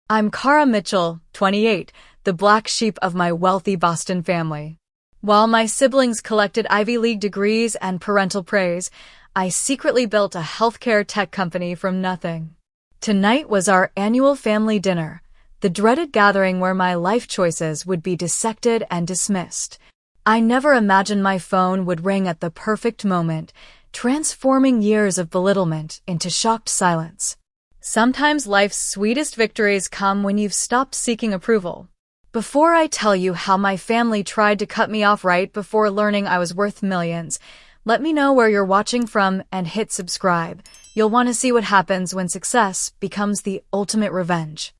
I'm Cara Mitchell, 28, the black sheep of my wealthy Boston family. While my siblings collected Ivy League degrees and parental praise, I secretly built a healthcare tech company from nothing. Tonight was our annual family dinner, the dreaded gathering where my life choices would be dissected and dismissed. I never imagined my phone would ring at the perfect moment, transforming years of belittlement into shocked silence. Sometimes life's sweetest victories come when you've stopped seeking approval. Before I tell you how my family tried to cut me off right before learning I was worth millions, let me know where you're watching from and hit subscribe. You'll want to see what happens when success becomes the ultimate revenge.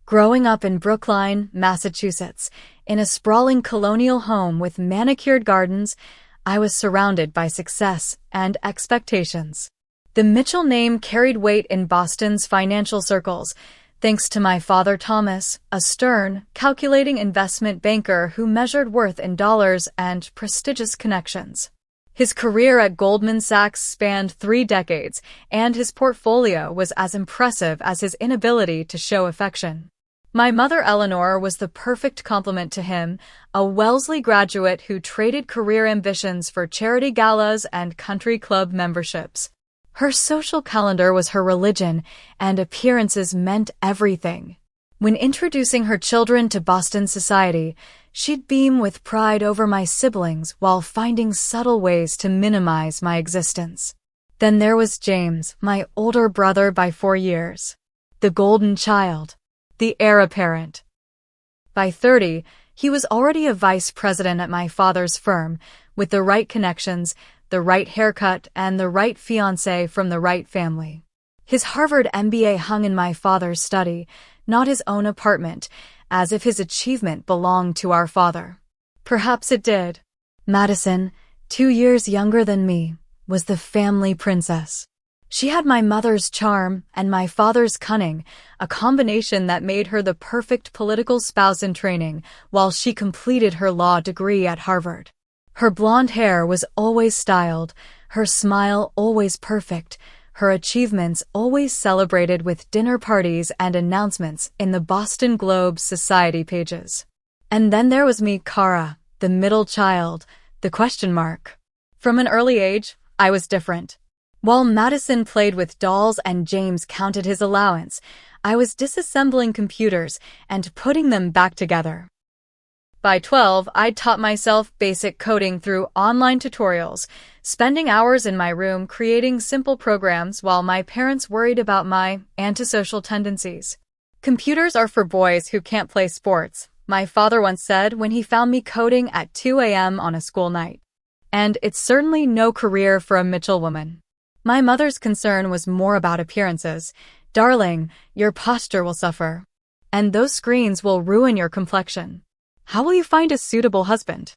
Growing up in Brookline, Massachusetts, in a sprawling colonial home with manicured gardens, I was surrounded by success and expectations. The Mitchell name carried weight in Boston's financial circles, thanks to my father Thomas, a stern, calculating investment banker who measured worth in dollars and prestigious connections. His career at Goldman Sachs spanned 3 decades, and his portfolio was as impressive as his inability to show affection. My mother Eleanor was the perfect complement to him, a Wellesley graduate who traded career ambitions for charity galas and country club memberships. Her social calendar was her religion, and appearances meant everything. When introducing her children to Boston society, she'd beam with pride over my siblings while finding subtle ways to minimize my existence. Then there was James, my older brother by 4 years. The golden child. The heir apparent. By 30, he was already a vice president at my father's firm, with the right connections, the right haircut, and the right fiancé from the right family. His Harvard MBA hung in my father's study, not his own apartment, as if his achievement belonged to our father. Perhaps it did. Madison, 2 years younger than me, was the family princess. She had my mother's charm and my father's cunning, a combination that made her the perfect political spouse in training while she completed her law degree at Harvard. Her blonde hair was always styled, her smile always perfect, her achievements always celebrated with dinner parties and announcements in the Boston Globe society pages. And then there was me, Cara, the middle child, the question mark. From an early age, I was different. While Madison played with dolls and James counted his allowance, I was disassembling computers and putting them back together. By 12, I'd taught myself basic coding through online tutorials, spending hours in my room creating simple programs while my parents worried about my antisocial tendencies. Computers are for boys who can't play sports, my father once said when he found me coding at 2 a.m. on a school night. And it's certainly no career for a Mitchell woman. My mother's concern was more about appearances. Darling, your posture will suffer. And those screens will ruin your complexion. How will you find a suitable husband?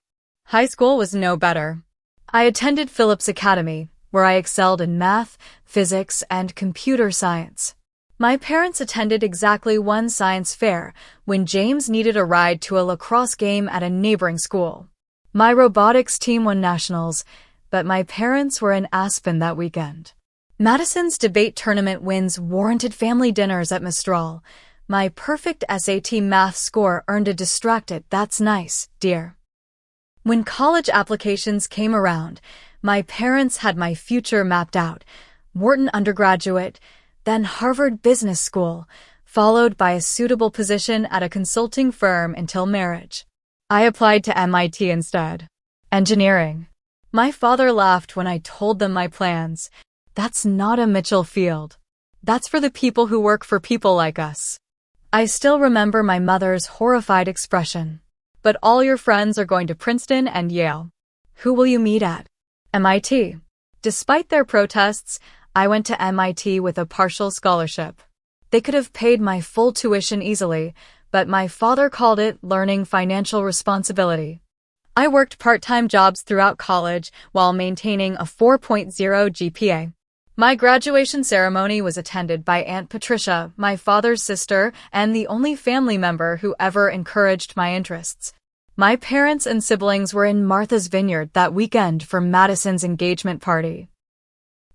High school was no better. I attended Phillips Academy, where I excelled in math, physics, and computer science. My parents attended exactly one science fair when James needed a ride to a lacrosse game at a neighboring school. My robotics team won nationals, but my parents were in Aspen that weekend. Madison's debate tournament wins warranted family dinners at Mistral. My perfect SAT math score earned a distracted "that's nice, dear." When college applications came around, my parents had my future mapped out. Wharton undergraduate, then Harvard Business School, followed by a suitable position at a consulting firm until marriage. I applied to MIT instead. Engineering. My father laughed when I told them my plans. That's not a Mitchell field. That's for the people who work for people like us. I still remember my mother's horrified expression. But all your friends are going to Princeton and Yale. Who will you meet at? MIT. Despite their protests, I went to MIT with a partial scholarship. They could have paid my full tuition easily, but my father called it learning financial responsibility. I worked part-time jobs throughout college while maintaining a 4.0 GPA. My graduation ceremony was attended by Aunt Patricia, my father's sister, and the only family member who ever encouraged my interests. My parents and siblings were in Martha's Vineyard that weekend for Madison's engagement party.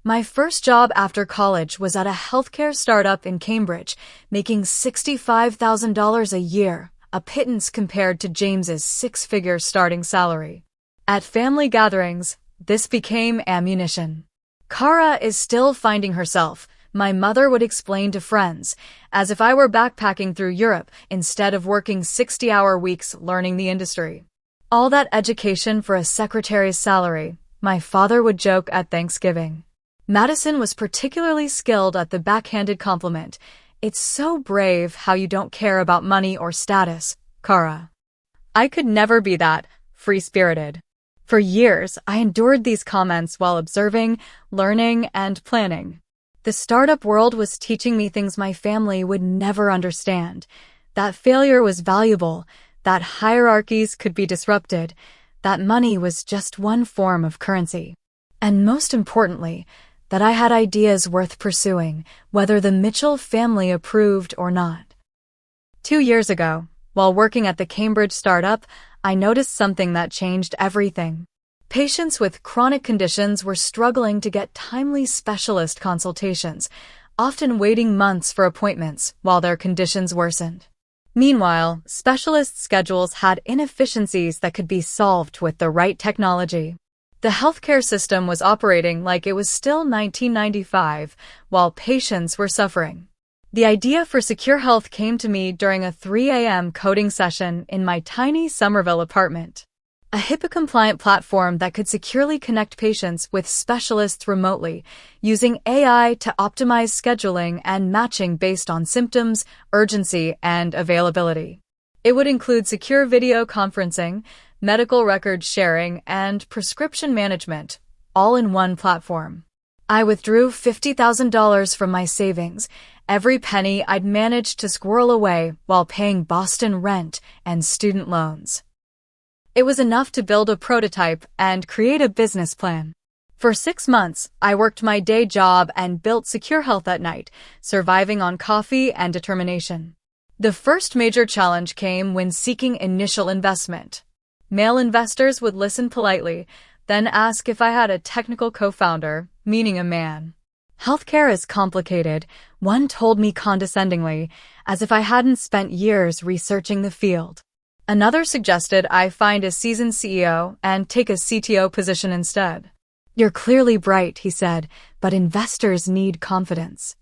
My first job after college was at a healthcare startup in Cambridge, making $65,000 a year, a pittance compared to James's six-figure starting salary. At family gatherings, this became ammunition. Cara is still finding herself, my mother would explain to friends, as if I were backpacking through Europe instead of working 60-hour weeks learning the industry. All that education for a secretary's salary, my father would joke at Thanksgiving. Madison was particularly skilled at the backhanded compliment. It's so brave how you don't care about money or status, Cara. I could never be that, free-spirited. For years, I endured these comments while observing, learning, and planning. The startup world was teaching me things my family would never understand. That failure was valuable, that hierarchies could be disrupted, that money was just one form of currency. And most importantly, that I had ideas worth pursuing, whether the Mitchell family approved or not. 2 years ago, while working at the Cambridge startup, I noticed something that changed everything. Patients with chronic conditions were struggling to get timely specialist consultations, often waiting months for appointments while their conditions worsened. Meanwhile, specialist schedules had inefficiencies that could be solved with the right technology. The healthcare system was operating like it was still 1995, while patients were suffering. The idea for Secure Health came to me during a 3 a.m. coding session in my tiny Somerville apartment. A HIPAA-compliant platform that could securely connect patients with specialists remotely, using AI to optimize scheduling and matching based on symptoms, urgency, and availability. It would include secure video conferencing, medical record sharing, and prescription management, all in one platform. I withdrew $50,000 from my savings, every penny I'd managed to squirrel away while paying Boston rent and student loans. It was enough to build a prototype and create a business plan. For 6 months, I worked my day job and built Secure Health at night, surviving on coffee and determination. The first major challenge came when seeking initial investment. Male investors would listen politely, then ask if I had a technical co-founder, meaning a man. Healthcare is complicated, one told me condescendingly, as if I hadn't spent years researching the field. Another suggested I find a seasoned CEO and take a CTO position instead. You're clearly bright, he said, but investors need confidence.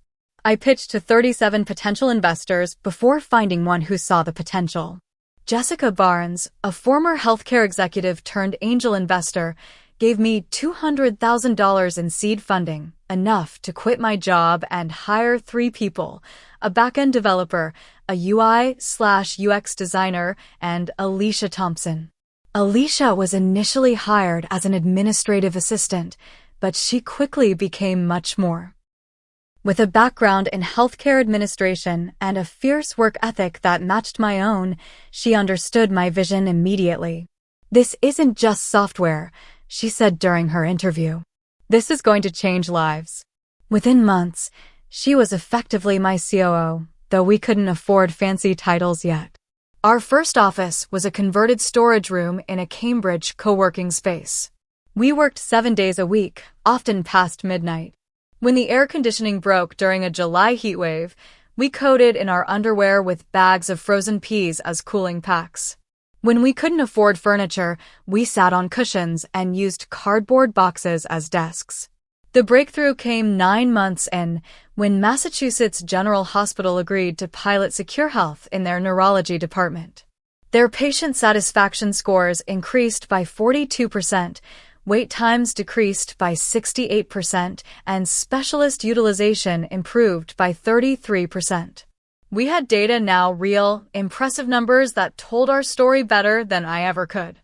I pitched to 37 potential investors before finding one who saw the potential. Jessica Barnes, a former healthcare executive turned angel investor, gave me $200,000 in seed funding, enough to quit my job and hire 3 people, a back-end developer, a UI/UX designer, and Alicia Thompson. Alicia was initially hired as an administrative assistant, but she quickly became much more. With a background in healthcare administration and a fierce work ethic that matched my own, she understood my vision immediately. This isn't just software, she said during her interview. This is going to change lives. Within months, she was effectively my COO, though we couldn't afford fancy titles yet. Our first office was a converted storage room in a Cambridge co-working space. We worked 7 days a week, often past midnight. When the air conditioning broke during a July heatwave, we coded in our underwear with bags of frozen peas as cooling packs. When we couldn't afford furniture, we sat on cushions and used cardboard boxes as desks. The breakthrough came 9 months in, when Massachusetts General Hospital agreed to pilot Secure Health in their neurology department. Their patient satisfaction scores increased by 42%, wait times decreased by 68%, and specialist utilization improved by 33%. We had data now, real, impressive numbers that told our story better than I ever could.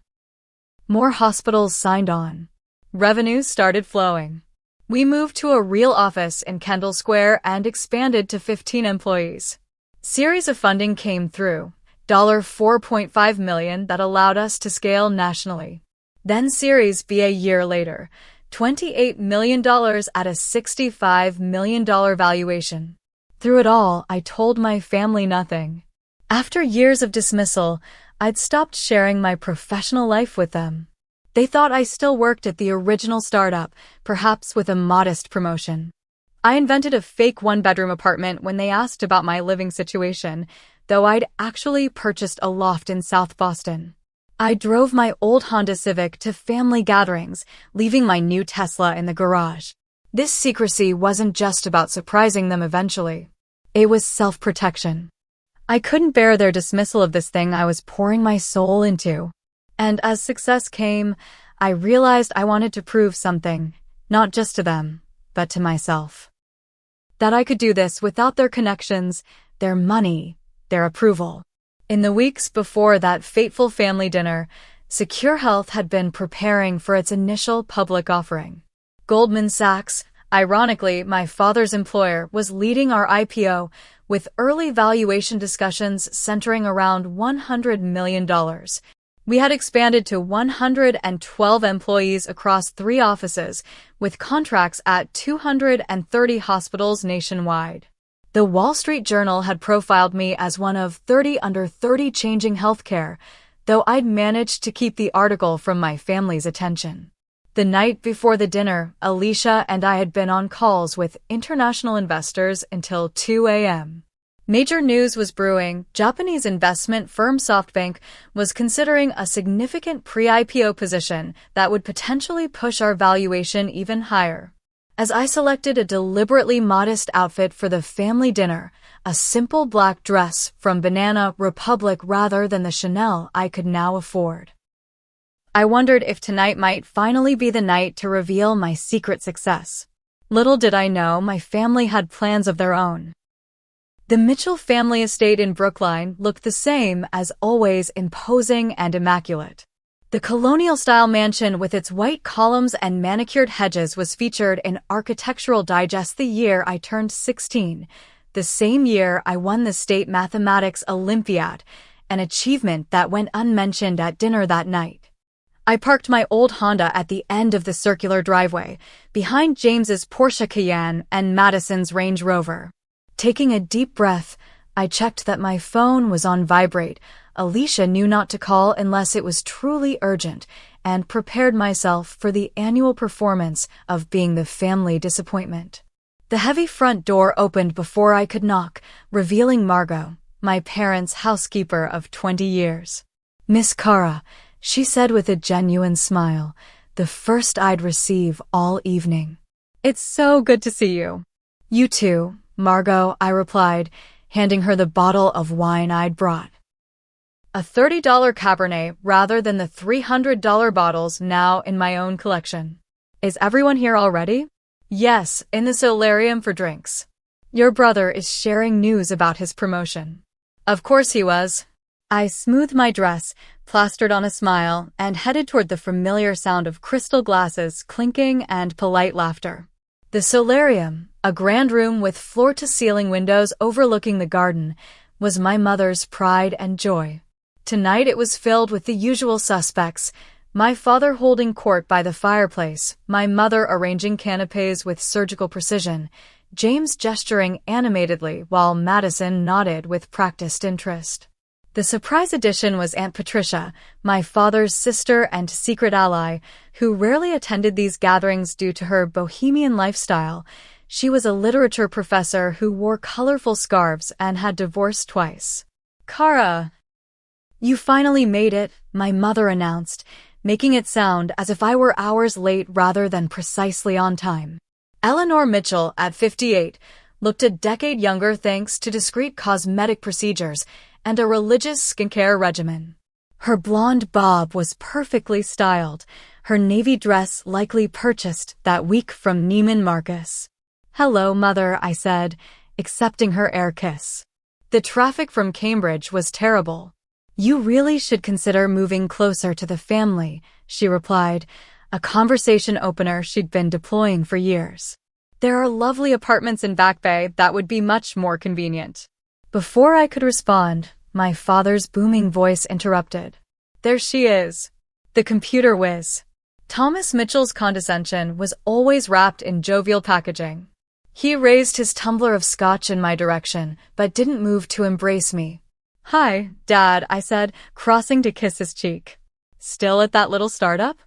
More hospitals signed on. Revenue started flowing. We moved to a real office in Kendall Square and expanded to 15 employees. Series of funding came through, $4.5 million that allowed us to scale nationally. Then Series B a year later, $28 million at a $65 million valuation. Through it all, I told my family nothing. After years of dismissal, I'd stopped sharing my professional life with them. They thought I still worked at the original startup, perhaps with a modest promotion. I invented a fake one-bedroom apartment when they asked about my living situation, though I'd actually purchased a loft in South Boston. I drove my old Honda Civic to family gatherings, leaving my new Tesla in the garage. This secrecy wasn't just about surprising them eventually. It was self-protection. I couldn't bear their dismissal of this thing I was pouring my soul into. And as success came, I realized I wanted to prove something, not just to them, but to myself. That I could do this without their connections, their money, their approval. In the weeks before that fateful family dinner, Secure Health had been preparing for its initial public offering. Goldman Sachs, ironically my father's employer, was leading our IPO, with early valuation discussions centering around $100 million. We had expanded to 112 employees across 3 offices, with contracts at 230 hospitals nationwide. The Wall Street Journal had profiled me as one of 30 under 30 changing healthcare, though I'd managed to keep the article from my family's attention. The night before the dinner, Alicia and I had been on calls with international investors until 2 a.m. Major news was brewing. Japanese investment firm SoftBank was considering a significant pre-IPO position that would potentially push our valuation even higher. As I selected a deliberately modest outfit for the family dinner, a simple black dress from Banana Republic rather than the Chanel I could now afford, I wondered if tonight might finally be the night to reveal my secret success. Little did I know my family had plans of their own. The Mitchell family estate in Brookline looked the same as always, imposing and immaculate. The colonial-style mansion with its white columns and manicured hedges was featured in Architectural Digest the year I turned 16, the same year I won the State Mathematics Olympiad, an achievement that went unmentioned at dinner that night. I parked my old Honda at the end of the circular driveway, behind James's Porsche Cayenne and Madison's Range Rover. Taking a deep breath, I checked that my phone was on vibrate. Alicia knew not to call unless it was truly urgent, and prepared myself for the annual performance of being the family disappointment. The heavy front door opened before I could knock, revealing Margot, my parents' housekeeper of 20 years. "Miss Cara," she said with a genuine smile, the first I'd receive all evening. "It's so good to see you." "You too, Margot," I replied, handing her the bottle of wine I'd brought. A $30 Cabernet rather than the $300 bottles now in my own collection. "Is everyone here already?" "Yes, in the solarium for drinks. Your brother is sharing news about his promotion." "Of course he was." I smoothed my dress, plastered on a smile, and headed toward the familiar sound of crystal glasses clinking and polite laughter. The solarium, a grand room with floor-to-ceiling windows overlooking the garden, was my mother's pride and joy. Tonight it was filled with the usual suspects, my father holding court by the fireplace, my mother arranging canapes with surgical precision, James gesturing animatedly while Madison nodded with practiced interest. The surprise addition was Aunt Patricia, my father's sister and secret ally, who rarely attended these gatherings due to her bohemian lifestyle. She was a literature professor who wore colorful scarves and had divorced twice. "Cara, you finally made it," my mother announced, making it sound as if I were hours late rather than precisely on time. Eleanor Mitchell, at 58, looked a decade younger thanks to discreet cosmetic procedures and a religious skincare regimen. Her blonde bob was perfectly styled, her navy dress likely purchased that week from Neiman Marcus. "Hello, Mother," I said, accepting her air kiss. "The traffic from Cambridge was terrible." "You really should consider moving closer to the family," she replied, a conversation opener she'd been deploying for years. "There are lovely apartments in Back Bay that would be much more convenient." Before I could respond, my father's booming voice interrupted. "There she is, the computer whiz." Thomas Mitchell's condescension was always wrapped in jovial packaging. He raised his tumbler of scotch in my direction, but didn't move to embrace me. "Hi, Dad," I said, crossing to kiss his cheek. "Still at that little startup?"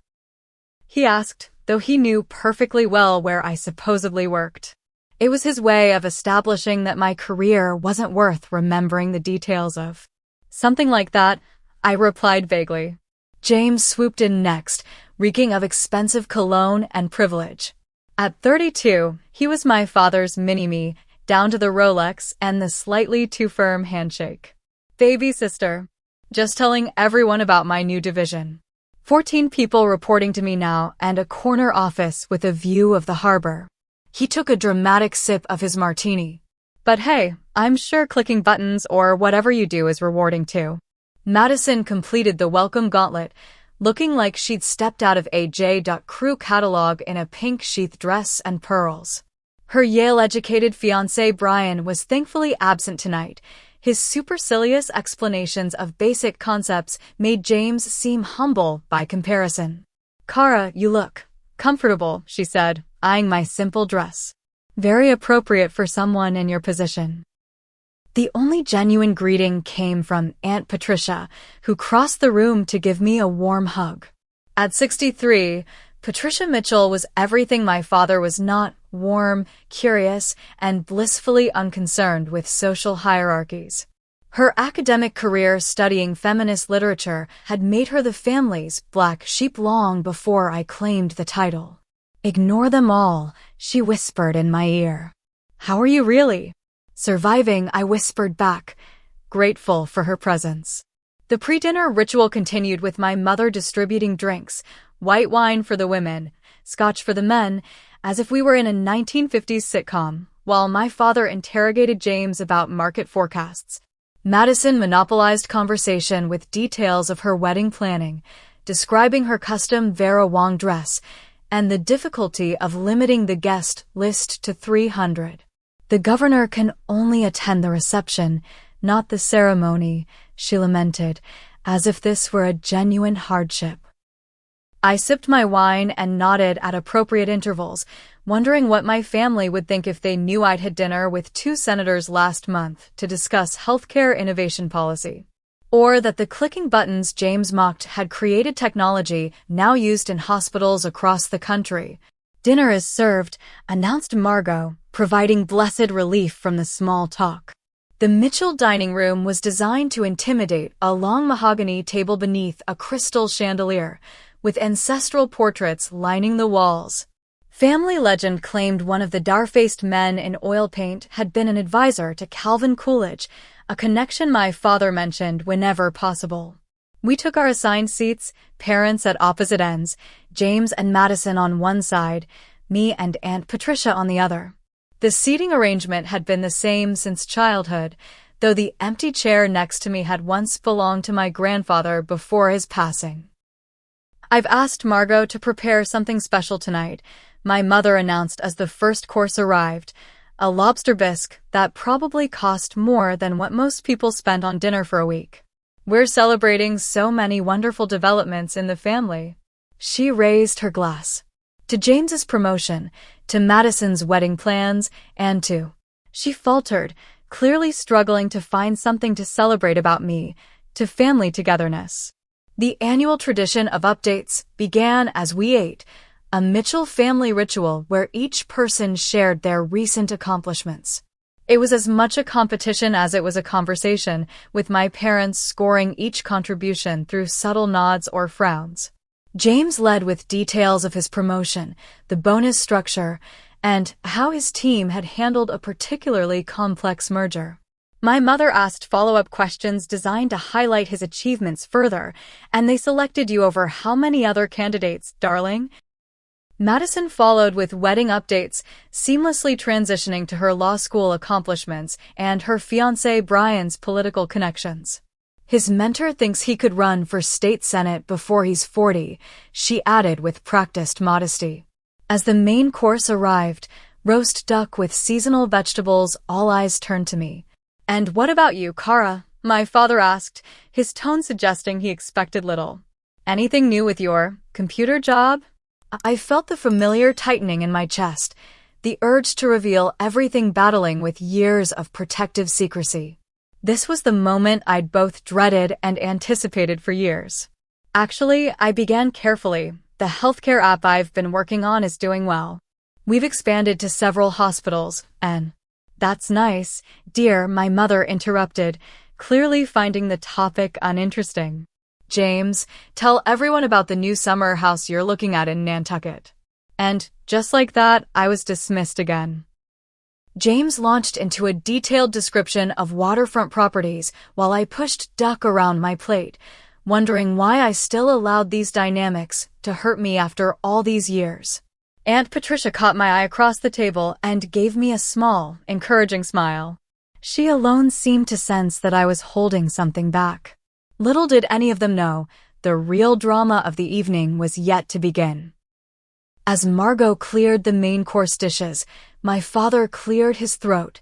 he asked, though he knew perfectly well where I supposedly worked. It was his way of establishing that my career wasn't worth remembering the details of. Something like that, I replied vaguely. James swooped in next, reeking of expensive cologne and privilege. At 32, he was my father's mini-me, down to the Rolex and the slightly too firm handshake. Baby sister. Just telling everyone about my new division. 14 people reporting to me now and a corner office with a view of the harbor. He took a dramatic sip of his martini. But hey, I'm sure clicking buttons or whatever you do is rewarding too. Madison completed the welcome gauntlet, looking like she'd stepped out of a J.Crew catalog in a pink sheath dress and pearls. Her Yale-educated fiancé Brian was thankfully absent tonight. His supercilious explanations of basic concepts made James seem humble by comparison. Cara, you look comfortable, she said, eyeing my simple dress. Very appropriate for someone in your position. The only genuine greeting came from Aunt Patricia, who crossed the room to give me a warm hug. At 63, Patricia Mitchell was everything my father was not: warm, curious, and blissfully unconcerned with social hierarchies. Her academic career studying feminist literature had made her the family's black sheep long before I claimed the title. Ignore them all, she whispered in my ear. How are you really? Surviving, I whispered back, grateful for her presence. The pre-dinner ritual continued with my mother distributing drinks, white wine for the women, scotch for the men, as if we were in a 1950s sitcom, while my father interrogated James about market forecasts. Madison monopolized conversation with details of her wedding planning, describing her custom Vera Wang dress, and the difficulty of limiting the guest list to 300. The governor can only attend the reception, not the ceremony, she lamented, as if this were a genuine hardship. I sipped my wine and nodded at appropriate intervals, wondering what my family would think if they knew I'd had dinner with 2 senators last month to discuss healthcare innovation policy. Or that the clicking buttons James mocked had created technology now used in hospitals across the country. Dinner is served, announced Margot, providing blessed relief from the small talk. The Mitchell dining room was designed to intimidate, a long mahogany table beneath a crystal chandelier, with ancestral portraits lining the walls. Family legend claimed one of the dar-faced men in oil paint had been an advisor to Calvin Coolidge, a connection my father mentioned whenever possible. We took our assigned seats, parents at opposite ends, James and Madison on one side, me and Aunt Patricia on the other. The seating arrangement had been the same since childhood, though the empty chair next to me had once belonged to my grandfather before his passing. I've asked Margot to prepare something special tonight, my mother announced as the first course arrived, a lobster bisque that probably cost more than what most people spent on dinner for a week. We're celebrating so many wonderful developments in the family. She raised her glass. To James's promotion, to Madison's wedding plans, and to... She faltered, clearly struggling to find something to celebrate about me, to family togetherness. The annual tradition of updates began as we ate, a Mitchell family ritual where each person shared their recent accomplishments. It was as much a competition as it was a conversation, with my parents scoring each contribution through subtle nods or frowns. James led with details of his promotion, the bonus structure, and how his team had handled a particularly complex merger. My mother asked follow-up questions designed to highlight his achievements further, and they selected you over how many other candidates, darling? Madison followed with wedding updates, seamlessly transitioning to her law school accomplishments and her fiancé Brian's political connections. His mentor thinks he could run for state senate before he's 40, she added with practiced modesty. As the main course arrived, roast duck with seasonal vegetables, all eyes turned to me. And what about you, Cara? My father asked, his tone suggesting he expected little. Anything new with your computer job? I felt the familiar tightening in my chest, the urge to reveal everything battling with years of protective secrecy. This was the moment I'd both dreaded and anticipated for years. Actually, I began carefully, the healthcare app I've been working on is doing well. We've expanded to several hospitals, and that's nice, dear, my mother interrupted, clearly finding the topic uninteresting. James, tell everyone about the new summer house you're looking at in Nantucket. And, just like that, I was dismissed again. James launched into a detailed description of waterfront properties while I pushed duck around my plate, wondering why I still allowed these dynamics to hurt me after all these years. Aunt Patricia caught my eye across the table and gave me a small, encouraging smile. She alone seemed to sense that I was holding something back. Little did any of them know, the real drama of the evening was yet to begin. As Margot cleared the main course dishes, my father cleared his throat,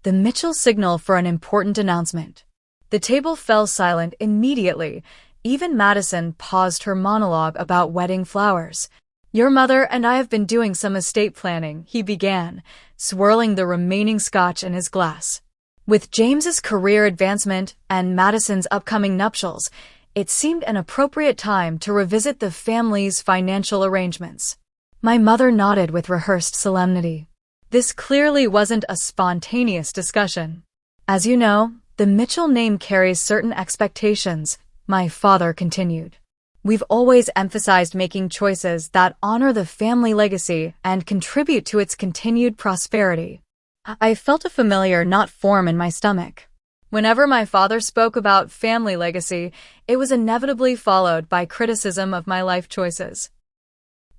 the Mitchell signal for an important announcement. The table fell silent immediately. Even Madison paused her monologue about wedding flowers. Your mother and I have been doing some estate planning, he began, swirling the remaining scotch in his glass. With James's career advancement and Madison's upcoming nuptials, it seemed an appropriate time to revisit the family's financial arrangements. My mother nodded with rehearsed solemnity. This clearly wasn't a spontaneous discussion. As you know, the Mitchell name carries certain expectations, my father continued. We've always emphasized making choices that honor the family legacy and contribute to its continued prosperity. I felt a familiar knot form in my stomach. Whenever my father spoke about family legacy, it was inevitably followed by criticism of my life choices.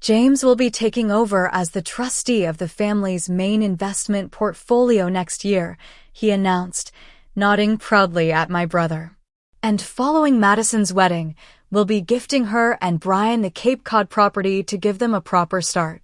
James will be taking over as the trustee of the family's main investment portfolio next year, he announced, nodding proudly at my brother. And following Madison's wedding, we'll be gifting her and Brian the Cape Cod property to give them a proper start.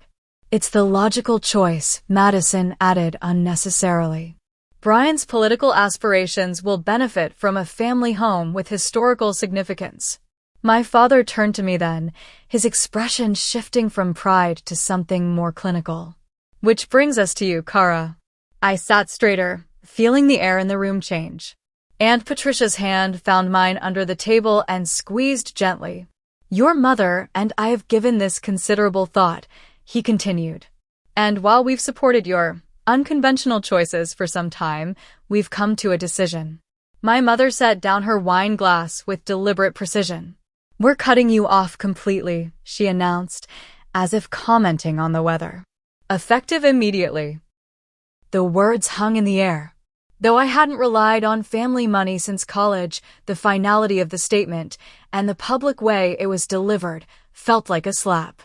It's the logical choice, Madison added unnecessarily. Brian's political aspirations will benefit from a family home with historical significance. My father turned to me then, his expression shifting from pride to something more clinical. Which brings us to you, Cara. I sat straighter, feeling the air in the room change. Aunt Patricia's hand found mine under the table and squeezed gently. Your mother and I have given this considerable thought, he continued. And while we've supported your unconventional choices for some time, we've come to a decision. My mother set down her wine glass with deliberate precision. We're cutting you off completely, she announced, as if commenting on the weather. Effective immediately. The words hung in the air. Though I hadn't relied on family money since college, the finality of the statement and the public way it was delivered felt like a slap.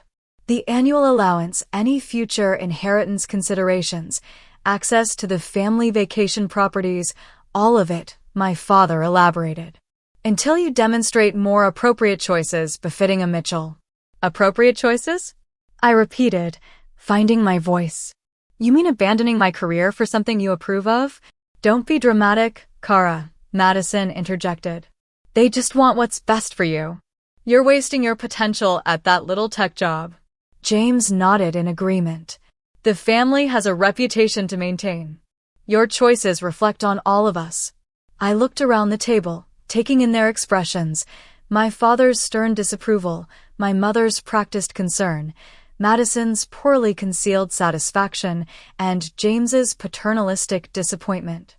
The annual allowance, any future inheritance considerations, access to the family vacation properties, all of it, my father elaborated. Until you demonstrate more appropriate choices befitting a Mitchell. Appropriate choices? I repeated, finding my voice. You mean abandoning my career for something you approve of? Don't be dramatic, Cara, Madison interjected. They just want what's best for you. You're wasting your potential at that little tech job. James nodded in agreement. The family has a reputation to maintain. Your choices reflect on all of us. I looked around the table, taking in their expressions, my father's stern disapproval, my mother's practiced concern, Madison's poorly concealed satisfaction, and James's paternalistic disappointment.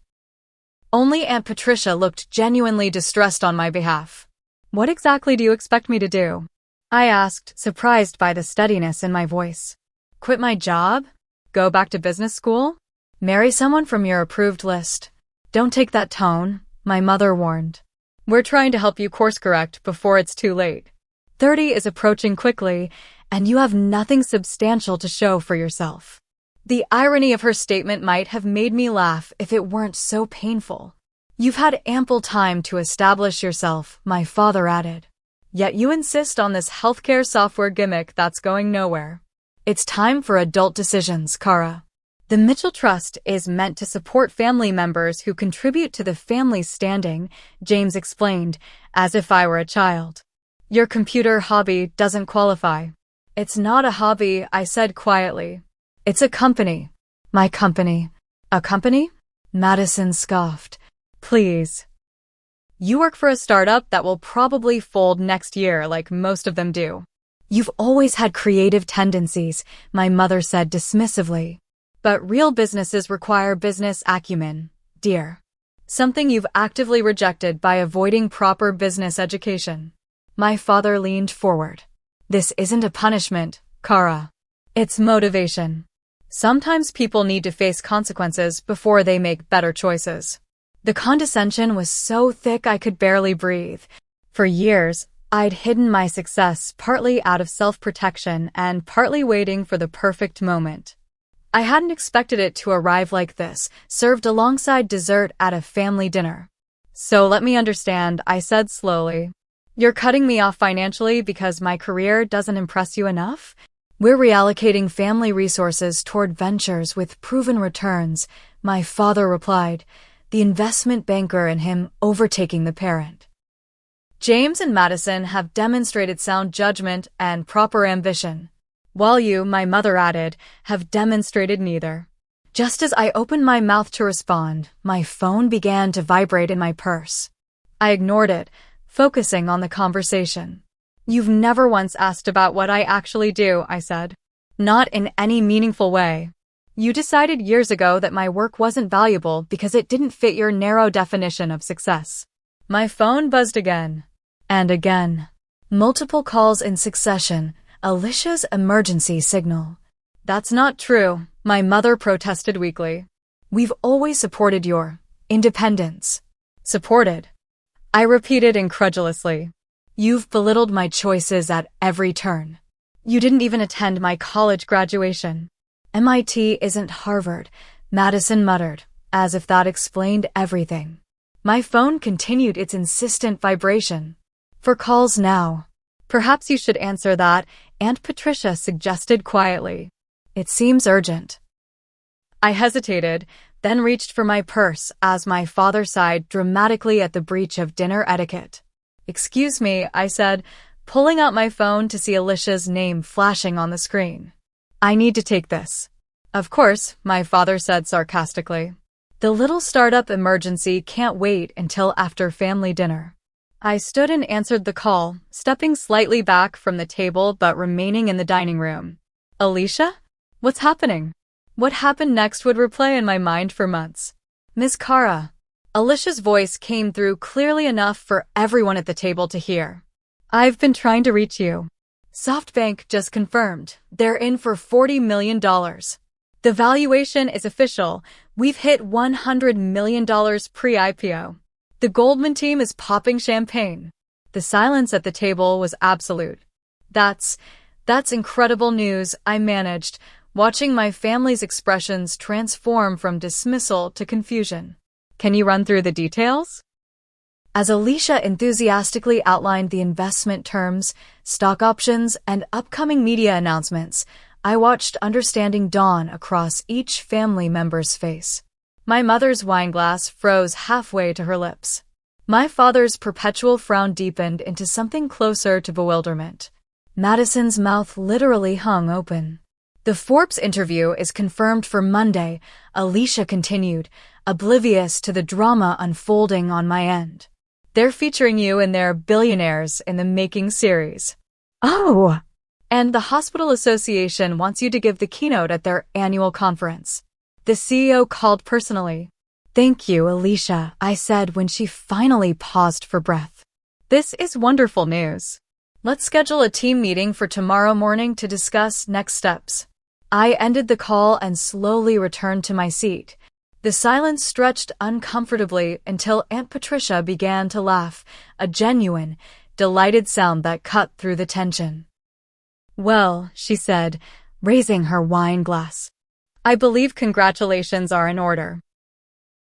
Only Aunt Patricia looked genuinely distressed on my behalf. What exactly do you expect me to do? I asked, surprised by the steadiness in my voice. Quit my job? Go back to business school? Marry someone from your approved list? Don't take that tone, my mother warned. We're trying to help you course correct before it's too late. 30 is approaching quickly, and you have nothing substantial to show for yourself. The irony of her statement might have made me laugh if it weren't so painful. You've had ample time to establish yourself, my father added. Yet you insist on this healthcare software gimmick that's going nowhere. It's time for adult decisions, Cara. The Mitchell Trust is meant to support family members who contribute to the family's standing, James explained, as if I were a child. Your computer hobby doesn't qualify. It's not a hobby, I said quietly. It's a company. My company. A company? Madison scoffed. Please. You work for a startup that will probably fold next year like most of them do. You've always had creative tendencies, my mother said dismissively. But real businesses require business acumen, dear. Something you've actively rejected by avoiding proper business education. My father leaned forward. This isn't a punishment, Cara. It's motivation. Sometimes people need to face consequences before they make better choices. The condescension was so thick I could barely breathe. For years, I'd hidden my success partly out of self-protection and partly waiting for the perfect moment. I hadn't expected it to arrive like this, served alongside dessert at a family dinner. So let me understand, I said slowly. You're cutting me off financially because my career doesn't impress you enough? We're reallocating family resources toward ventures with proven returns, my father replied, the investment banker in him overtaking the parent. James and Madison have demonstrated sound judgment and proper ambition, while you, my mother added, have demonstrated neither. Just as I opened my mouth to respond, my phone began to vibrate in my purse. I ignored it, focusing on the conversation. You've never once asked about what I actually do, I said. Not in any meaningful way. You decided years ago that my work wasn't valuable because it didn't fit your narrow definition of success. My phone buzzed again. And again. Multiple calls in succession, Alicia's emergency signal. That's not true, my mother protested weakly. We've always supported your independence. Supported? I repeated incredulously. You've belittled my choices at every turn. You didn't even attend my college graduation. MIT isn't Harvard, Madison muttered, as if that explained everything. My phone continued its insistent vibration. For calls now. Perhaps you should answer that, Aunt Patricia suggested quietly. It seems urgent. I hesitated, then reached for my purse as my father sighed dramatically at the breach of dinner etiquette. Excuse me, I said, pulling out my phone to see Alicia's name flashing on the screen. I need to take this. Of course, my father said sarcastically. The little startup emergency can't wait until after family dinner. I stood and answered the call, stepping slightly back from the table but remaining in the dining room. Alicia? What's happening? What happened next would replay in my mind for months. Miss Cara. Alicia's voice came through clearly enough for everyone at the table to hear. I've been trying to reach you. SoftBank just confirmed. They're in for $40 million. The valuation is official. We've hit $100 million pre-IPO. The Goldman team is popping champagne. The silence at the table was absolute. That's incredible news, I managed, watching my family's expressions transform from dismissal to confusion. Can you run through the details? As Alicia enthusiastically outlined the investment terms, stock options, and upcoming media announcements, I watched understanding dawn across each family member's face. My mother's wineglass froze halfway to her lips. My father's perpetual frown deepened into something closer to bewilderment. Madison's mouth literally hung open. The Forbes interview is confirmed for Monday, Alicia continued, oblivious to the drama unfolding on my end. They're featuring you in their Billionaires in the Making series. Oh! And the Hospital Association wants you to give the keynote at their annual conference. The CEO called personally. Thank you, Alicia, I said when she finally paused for breath. This is wonderful news. Let's schedule a team meeting for tomorrow morning to discuss next steps. I ended the call and slowly returned to my seat. The silence stretched uncomfortably until Aunt Patricia began to laugh, a genuine, delighted sound that cut through the tension. Well, she said, raising her wine glass. I believe congratulations are in order.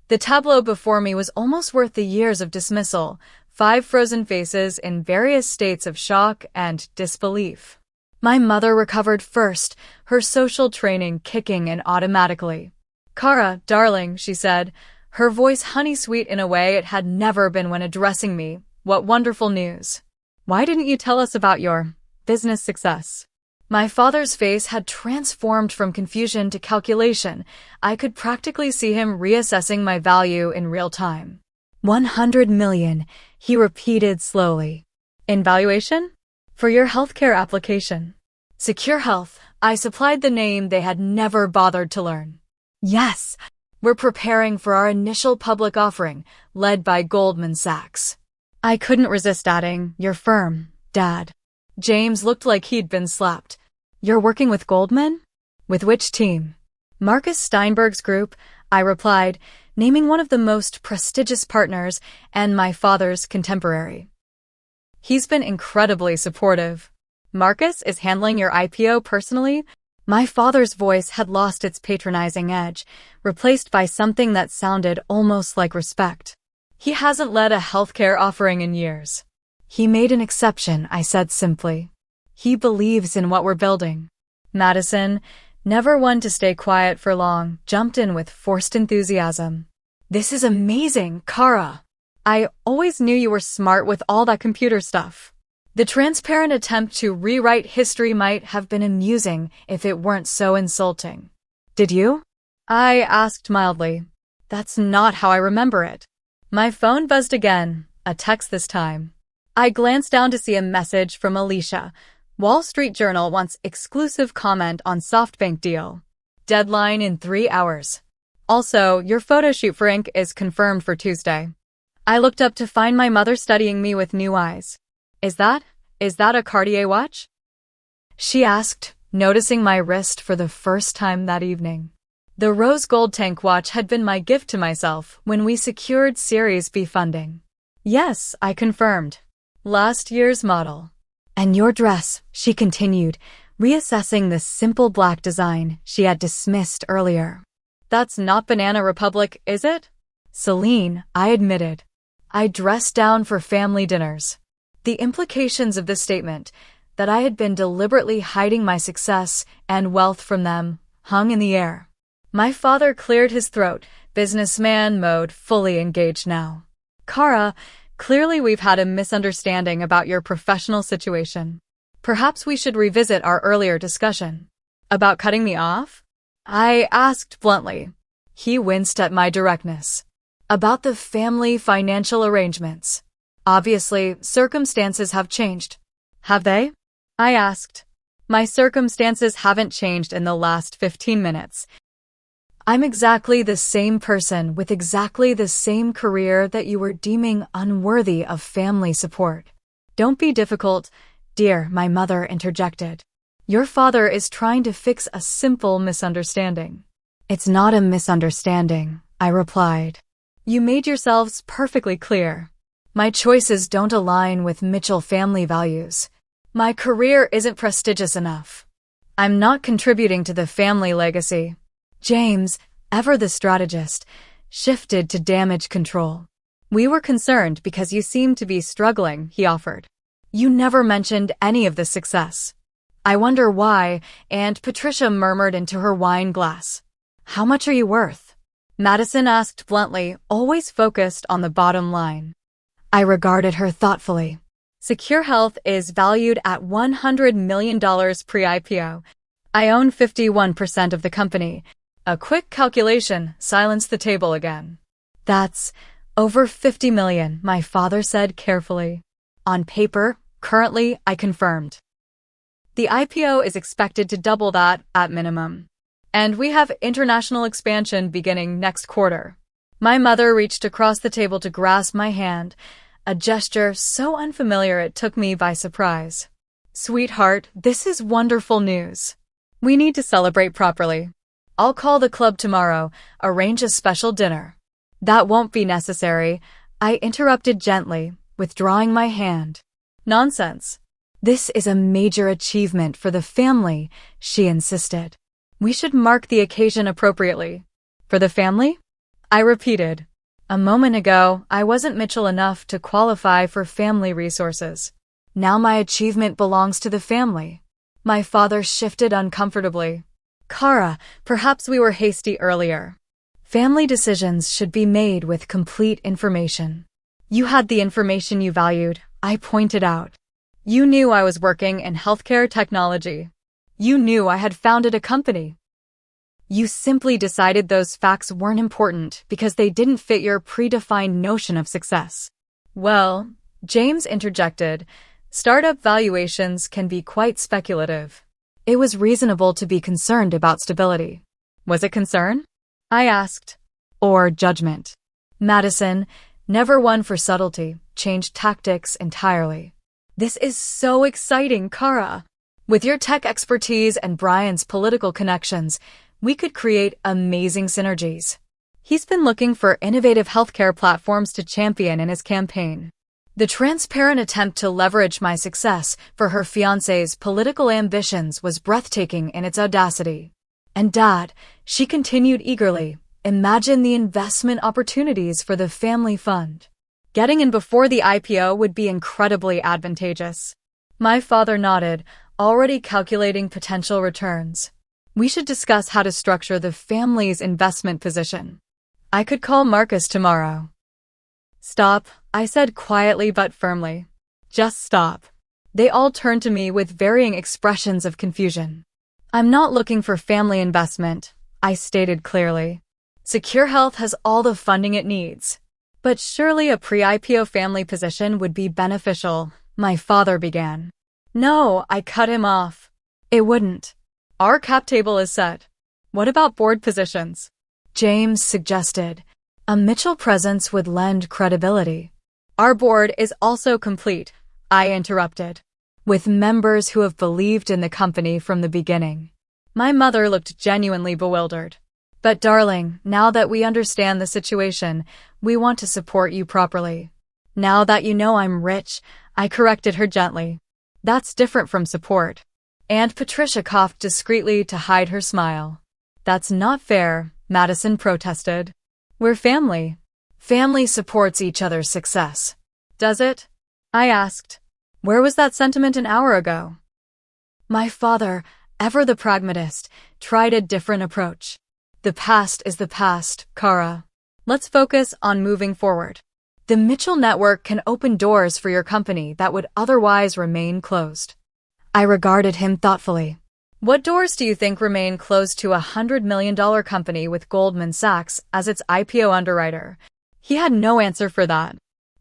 The tableau before me was almost worth the years of dismissal, 5 frozen faces in various states of shock and disbelief. My mother recovered first, her social training kicking in automatically. Cara, darling, she said, her voice honey-sweet in a way it had never been when addressing me. What wonderful news. Why didn't you tell us about your business success? My father's face had transformed from confusion to calculation. I could practically see him reassessing my value in real time. 100 million, he repeated slowly. In valuation? For your healthcare application. Secure Health. I supplied the name they had never bothered to learn. Yes, we're preparing for our initial public offering, led by Goldman Sachs. I couldn't resist adding, your firm, Dad. James looked like he'd been slapped. You're working with Goldman? With which team? Marcus Steinberg's group, I replied, naming one of the most prestigious partners and my father's contemporary. He's been incredibly supportive. Marcus is handling your IPO personally? My father's voice had lost its patronizing edge, replaced by something that sounded almost like respect. He hasn't led a healthcare offering in years. He made an exception, I said simply. He believes in what we're building. Madison, never one to stay quiet for long, jumped in with forced enthusiasm. This is amazing, Cara. I always knew you were smart with all that computer stuff. The transparent attempt to rewrite history might have been amusing if it weren't so insulting. Did you? I asked mildly. That's not how I remember it. My phone buzzed again, a text this time. I glanced down to see a message from Alicia. Wall Street Journal wants exclusive comment on SoftBank deal. Deadline in 3 hours. Also, your photo shoot for Inc. is confirmed for Tuesday. I looked up to find my mother studying me with new eyes. Is that a Cartier watch? She asked, noticing my wrist for the first time that evening. The rose gold tank watch had been my gift to myself when we secured Series B funding. Yes, I confirmed. Last year's model. And your dress, she continued, reassessing the simple black design she had dismissed earlier. That's not Banana Republic, is it? Celine, I admitted. I dressed down for family dinners. The implications of this statement, that I had been deliberately hiding my success and wealth from them, hung in the air. My father cleared his throat, businessman mode fully engaged now. Cara, clearly we've had a misunderstanding about your professional situation. Perhaps we should revisit our earlier discussion. About cutting me off? I asked bluntly. He winced at my directness. About the family financial arrangements. Obviously, circumstances have changed. Have they? I asked. My circumstances haven't changed in the last 15 minutes. I'm exactly the same person with exactly the same career that you were deeming unworthy of family support. Don't be difficult, dear, my mother interjected. Your father is trying to fix a simple misunderstanding. It's not a misunderstanding, I replied. You made yourselves perfectly clear. My choices don't align with Mitchell family values. My career isn't prestigious enough. I'm not contributing to the family legacy. James, ever the strategist, shifted to damage control. We were concerned because you seemed to be struggling, he offered. You never mentioned any of the success. I wonder why, and Patricia murmured into her wine glass. How much are you worth? Madison asked bluntly, always focused on the bottom line. I regarded her thoughtfully. Secure Health is valued at $100 million pre-IPO. I own 51% of the company. A quick calculation silenced the table again. That's over $50 million, my father said carefully. On paper, currently, I confirmed. The IPO is expected to double that at minimum. And we have international expansion beginning next quarter. My mother reached across the table to grasp my hand, a gesture so unfamiliar it took me by surprise. Sweetheart, this is wonderful news. We need to celebrate properly. I'll call the club tomorrow, arrange a special dinner. That won't be necessary, I interrupted gently, withdrawing my hand. Nonsense. This is a major achievement for the family, she insisted. We should mark the occasion appropriately. For the family? I repeated. A moment ago, I wasn't Mitchell enough to qualify for family resources. Now my achievement belongs to the family. My father shifted uncomfortably. Cara, perhaps we were hasty earlier. Family decisions should be made with complete information. You had the information you valued, I pointed out. You knew I was working in healthcare technology. You knew I had founded a company. You simply decided those facts weren't important because they didn't fit your predefined notion of success. Well, James interjected, Startup valuations can be quite speculative. It was reasonable to be concerned about stability. Was it concern? I asked. Or judgment? Madison, never one for subtlety, changed tactics entirely. This is so exciting, Cara. With your tech expertise and Brian's political connections, we could create amazing synergies. He's been looking for innovative healthcare platforms to champion in his campaign. The transparent attempt to leverage my success for her fiancé's political ambitions was breathtaking in its audacity. And Dad, she continued eagerly, imagine the investment opportunities for the family fund. Getting in before the IPO would be incredibly advantageous. My father nodded, already calculating potential returns. We should discuss how to structure the family's investment position. I could call Marcus tomorrow. Stop, I said quietly but firmly. Just stop. They all turned to me with varying expressions of confusion. I'm not looking for family investment, I stated clearly. Secure Health has all the funding it needs. But surely a pre-IPO family position would be beneficial, my father began. No, I cut him off. It wouldn't. Our cap table is set. What about board positions? James suggested. A Mitchell presence would lend credibility. Our board is also complete, I interrupted, with members who have believed in the company from the beginning. My mother looked genuinely bewildered. But darling, now that we understand the situation, we want to support you properly. Now that you know I'm rich, I corrected her gently. That's different from support. Aunt Patricia coughed discreetly to hide her smile. That's not fair, Madison protested. We're family. Family supports each other's success. Does it? I asked. Where was that sentiment an hour ago? My father, ever the pragmatist, tried a different approach. The past is the past, Cara. Let's focus on moving forward. The Mitchell network can open doors for your company that would otherwise remain closed. I regarded him thoughtfully. What doors do you think remain closed to a $100 million company with Goldman Sachs as its IPO underwriter? He had no answer for that.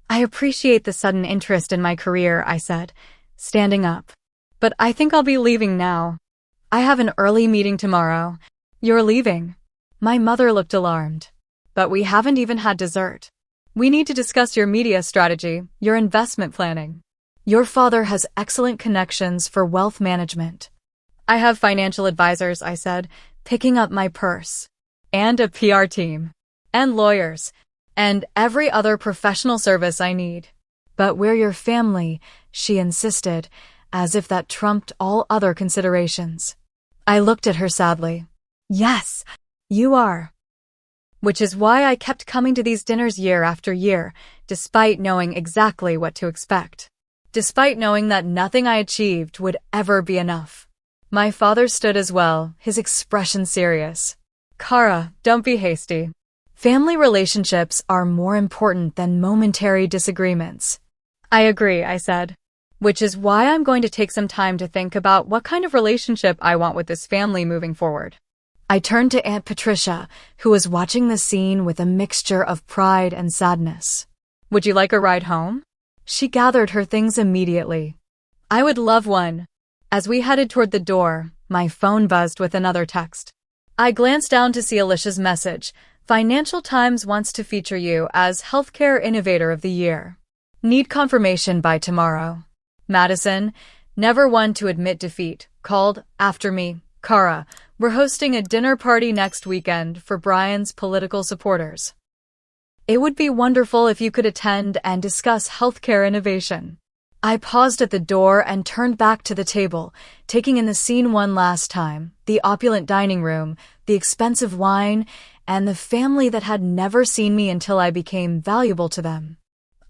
I appreciate the sudden interest in my career, I said, standing up. But I think I'll be leaving now. I have an early meeting tomorrow. You're leaving? My mother looked alarmed. But we haven't even had dessert. We need to discuss your media strategy, your investment planning. Your father has excellent connections for wealth management. I have financial advisors, I said, picking up my purse. And a PR team. And lawyers. And every other professional service I need. But we're your family, she insisted, as if that trumped all other considerations. I looked at her sadly. Yes, you are. Which is why I kept coming to these dinners year after year, despite knowing exactly what to expect. Despite knowing that nothing I achieved would ever be enough. My father stood as well, his expression serious. Cara, don't be hasty. Family relationships are more important than momentary disagreements. I agree, I said. Which is why I'm going to take some time to think about what kind of relationship I want with this family moving forward. I turned to Aunt Patricia, who was watching the scene with a mixture of pride and sadness. Would you like a ride home? She gathered her things immediately. I would love one. As we headed toward the door, my phone buzzed with another text. I glanced down to see Alicia's message. Financial Times wants to feature you as Healthcare Innovator of the Year. Need confirmation by tomorrow. Madison, never one to admit defeat, called after me. Cara, we're hosting a dinner party next weekend for Brian's political supporters. It would be wonderful if you could attend and discuss healthcare innovation. I paused at the door and turned back to the table, taking in the scene one last time, the opulent dining room, the expensive wine, and the family that had never seen me until I became valuable to them.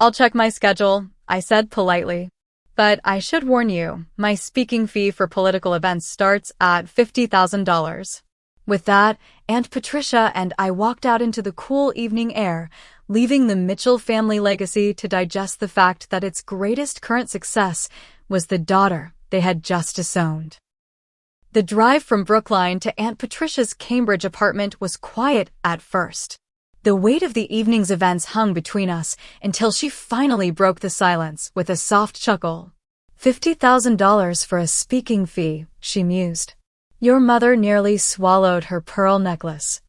I'll check my schedule, I said politely. But I should warn you, my speaking fee for political events starts at $50,000. With that, Aunt Patricia and I walked out into the cool evening air, leaving the Mitchell family legacy to digest the fact that its greatest current success was the daughter they had just disowned. The drive from Brookline to Aunt Patricia's Cambridge apartment was quiet at first. The weight of the evening's events hung between us until she finally broke the silence with a soft chuckle. $50,000 for a speaking fee, she mused. Your mother nearly swallowed her pearl necklace.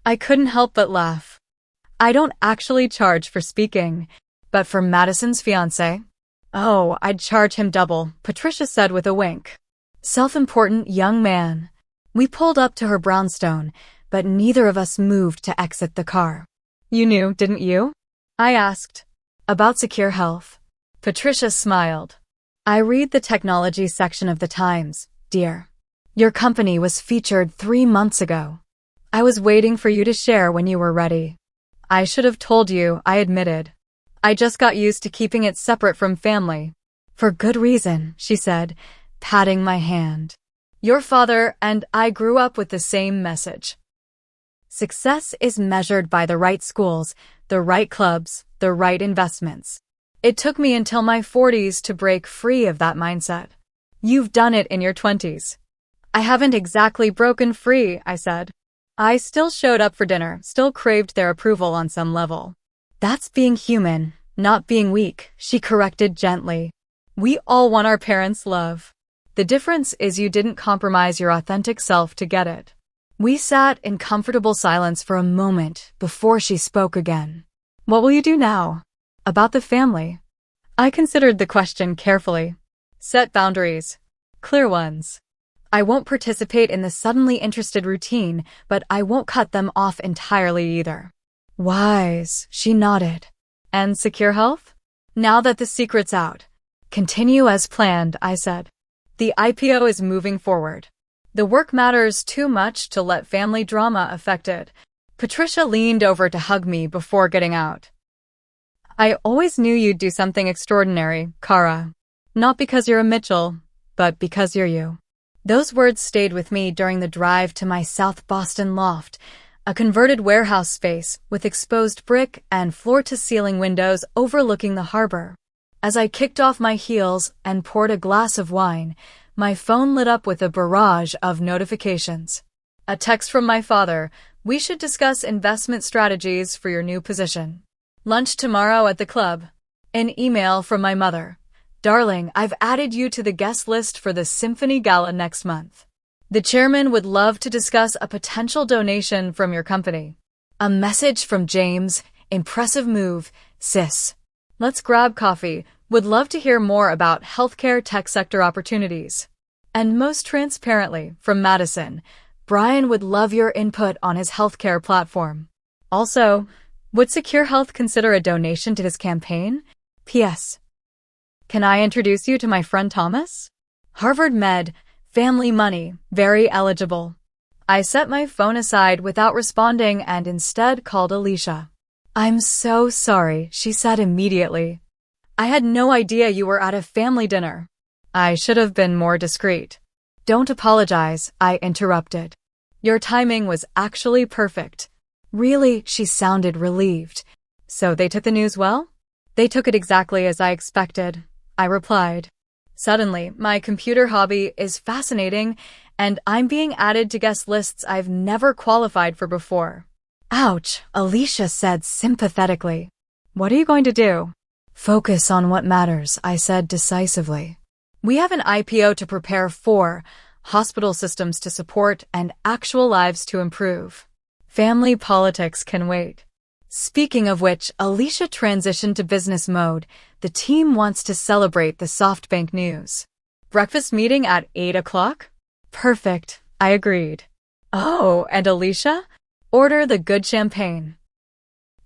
I couldn't help but laugh. I don't actually charge for speaking, but for Madison's fiancé? Oh, I'd charge him double, Patricia said with a wink. Self-important young man. We pulled up to her brownstone, but neither of us moved to exit the car. You knew, didn't you? I asked. About Secure Health. Patricia smiled. I read the technology section of the Times, dear. Your company was featured 3 months ago. I was waiting for you to share when you were ready. I should have told you, I admitted. I just got used to keeping it separate from family. For good reason, she said, patting my hand. Your father and I grew up with the same message. Success is measured by the right schools, the right clubs, the right investments. It took me until my 40s to break free of that mindset. You've done it in your 20s. I haven't exactly broken free, I said. I still showed up for dinner, still craved their approval on some level. That's being human, not being weak, she corrected gently. We all want our parents' love. The difference is you didn't compromise your authentic self to get it. We sat in comfortable silence for a moment before she spoke again. What will you do now? About the family. I considered the question carefully. Set boundaries. Clear ones. I won't participate in the suddenly interested routine, but I won't cut them off entirely either. Wise, she nodded. And Secure Health? Now that the secret's out. Continue as planned, I said. The IPO is moving forward. The work matters too much to let family drama affect it. Patricia leaned over to hug me before getting out. I always knew you'd do something extraordinary, Cara. Not because you're a Mitchell, but because you're you. Those words stayed with me during the drive to my South Boston loft, a converted warehouse space with exposed brick and floor-to-ceiling windows overlooking the harbor. As I kicked off my heels and poured a glass of wine, my phone lit up with a barrage of notifications. A text from my father, we should discuss investment strategies for your new position. Lunch tomorrow at the club. An email from my mother. Darling, I've added you to the guest list for the Symphony Gala next month. The chairman would love to discuss a potential donation from your company. A message from James. Impressive move, sis. Let's grab coffee. Would love to hear more about healthcare tech sector opportunities. And most transparently, from Madison, Brian would love your input on his healthcare platform. Also, would Secure Health consider a donation to his campaign? P.S. Can I introduce you to my friend Thomas? Harvard Med, family money, very eligible. I set my phone aside without responding and instead called Alicia. I'm so sorry, she said immediately. I had no idea you were at a family dinner. I should have been more discreet. Don't apologize, I interrupted. Your timing was actually perfect. Really, she sounded relieved. So they took the news well? They took it exactly as I expected, I replied. Suddenly, my computer hobby is fascinating, and I'm being added to guest lists I've never qualified for before. Ouch, Alicia said sympathetically. What are you going to do? Focus on what matters, I said decisively. We have an IPO to prepare for, hospital systems to support, and actual lives to improve. Family politics can wait. Speaking of which, Alicia transitioned to business mode. The team wants to celebrate the SoftBank news. Breakfast meeting at 8 o'clock? Perfect, I agreed. Oh, and Alicia? Order the good champagne.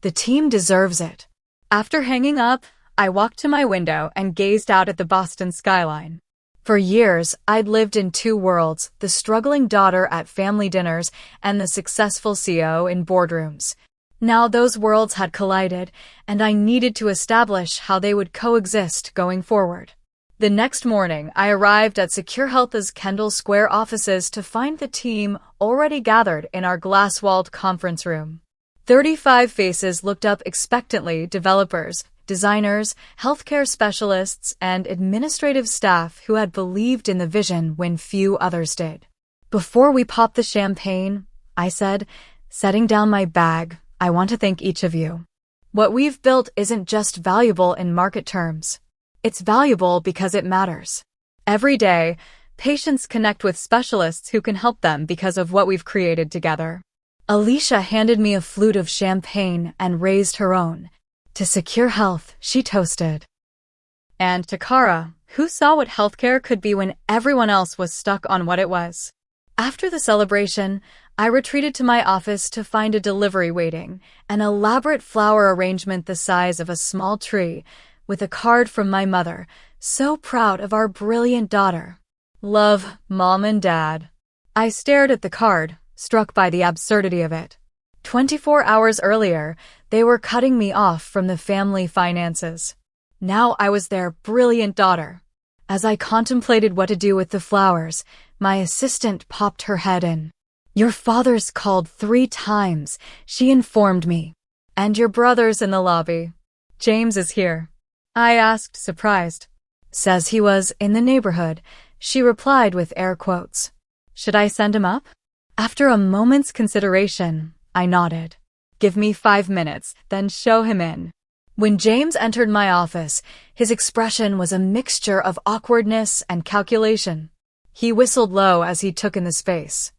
The team deserves it. After hanging up, I walked to my window and gazed out at the Boston skyline. For years, I'd lived in two worlds, the struggling daughter at family dinners and the successful CEO in boardrooms. Now those worlds had collided, and I needed to establish how they would coexist going forward. The next morning, I arrived at Secure Health's Kendall Square offices to find the team already gathered in our glass-walled conference room. 35 faces looked up expectantly, developers, designers, healthcare specialists, and administrative staff who had believed in the vision when few others did. Before we pop the champagne, I said, setting down my bag, I want to thank each of you. What we've built isn't just valuable in market terms. It's valuable because it matters. Every day, patients connect with specialists who can help them because of what we've created together. Alicia handed me a flute of champagne and raised her own. To secure health, she toasted. And to Cara, who saw what healthcare could be when everyone else was stuck on what it was. After the celebration, I retreated to my office to find a delivery waiting, an elaborate flower arrangement the size of a small tree, with a card from my mother, so proud of our brilliant daughter. Love, Mom and Dad. I stared at the card, struck by the absurdity of it. 24 hours earlier, they were cutting me off from the family finances. Now I was their brilliant daughter. As I contemplated what to do with the flowers, my assistant popped her head in. Your father's called 3 times, she informed me. And your brother's in the lobby. James is here. I asked, surprised. Says he was in the neighborhood, she replied with air quotes. Should I send him up? After a moment's consideration, I nodded. Give me 5 minutes, then show him in. When James entered my office, his expression was a mixture of awkwardness and calculation. He whistled low as he took in the space.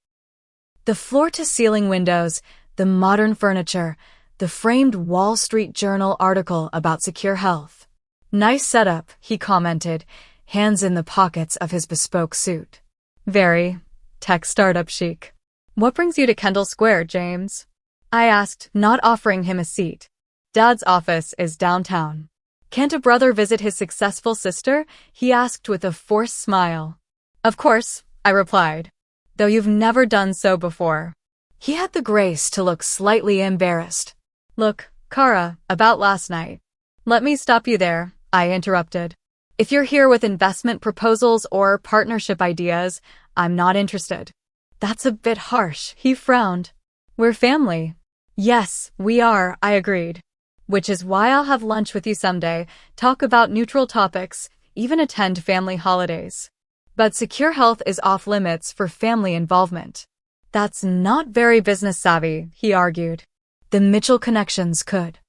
The floor-to-ceiling windows, the modern furniture, the framed Wall Street Journal article about secure health. Nice setup, he commented, hands in the pockets of his bespoke suit. Very tech startup chic. What brings you to Kendall Square, James? I asked, not offering him a seat. Dad's office is downtown. Can't a brother visit his successful sister? He asked with a forced smile. Of course, I replied, though you've never done so before. He had the grace to look slightly embarrassed. Look, Cara, about last night. Let me stop you there, I interrupted. If you're here with investment proposals or partnership ideas, I'm not interested. That's a bit harsh, he frowned. We're family. Yes, we are, I agreed. Which is why I'll have lunch with you someday, talk about neutral topics, even attend family holidays. But secure health is off limits for family involvement. That's not very business savvy, he argued. The Mitchell connections could.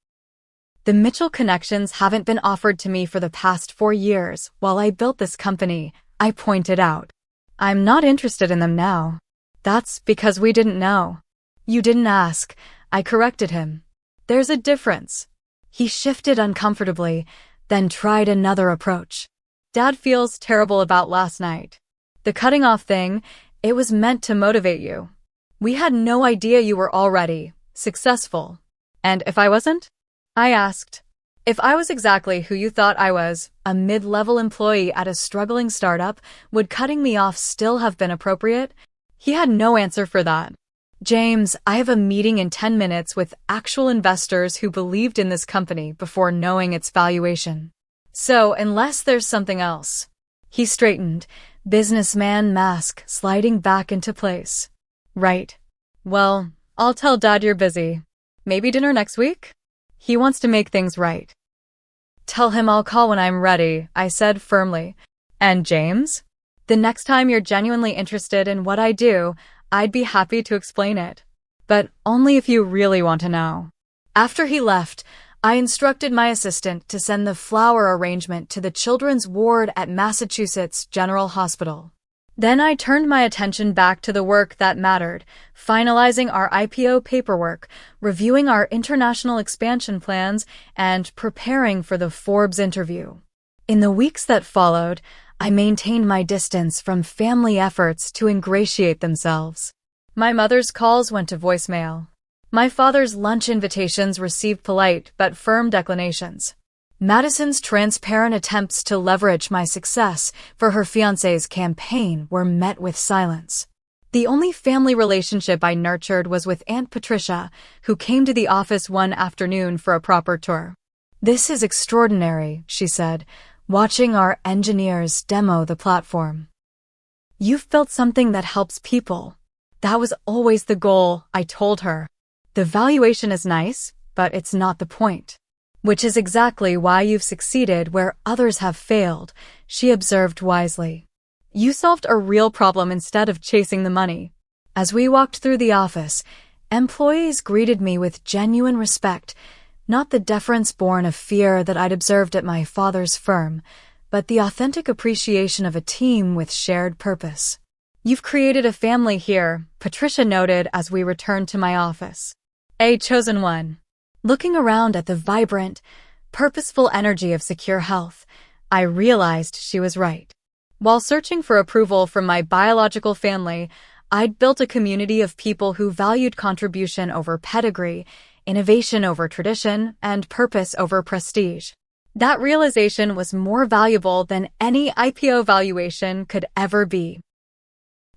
The Mitchell connections haven't been offered to me for the past 4 years while I built this company, I pointed out. I'm not interested in them now. That's because we didn't know. You didn't ask, I corrected him. There's a difference. He shifted uncomfortably, then tried another approach. Dad feels terrible about last night. The cutting off thing, it was meant to motivate you. We had no idea you were already successful. And if I wasn't? I asked. If I was exactly who you thought I was, a mid-level employee at a struggling startup, would cutting me off still have been appropriate? He had no answer for that. James, I have a meeting in 10 minutes with actual investors who believed in this company before knowing its valuation. So, unless there's something else. He straightened, businessman mask sliding back into place. Right. Well, I'll tell Dad you're busy. Maybe dinner next week? He wants to make things right. Tell him I'll call when I'm ready, I said firmly. And James? The next time you're genuinely interested in what I do, I'd be happy to explain it. But only if you really want to know. After he left, I instructed my assistant to send the flower arrangement to the children's ward at Massachusetts General Hospital. Then I turned my attention back to the work that mattered, finalizing our IPO paperwork, reviewing our international expansion plans, and preparing for the Forbes interview. In the weeks that followed, I maintained my distance from family efforts to ingratiate themselves. My mother's calls went to voicemail. My father's lunch invitations received polite but firm declinations. Madison's transparent attempts to leverage my success for her fiancé's campaign were met with silence. The only family relationship I nurtured was with Aunt Patricia, who came to the office one afternoon for a proper tour. This is extraordinary, she said, watching our engineers demo the platform. You've built something that helps people. That was always the goal, I told her. The valuation is nice, but it's not the point. Which is exactly why you've succeeded where others have failed, she observed wisely. You solved a real problem instead of chasing the money. As we walked through the office, employees greeted me with genuine respect, not the deference born of fear that I'd observed at my father's firm, but the authentic appreciation of a team with shared purpose. You've created a family here, Patricia noted as we returned to my office. A chosen one. Looking around at the vibrant, purposeful energy of Secure Health, I realized she was right. While searching for approval from my biological family, I'd built a community of people who valued contribution over pedigree, innovation over tradition, and purpose over prestige. That realization was more valuable than any IPO valuation could ever be.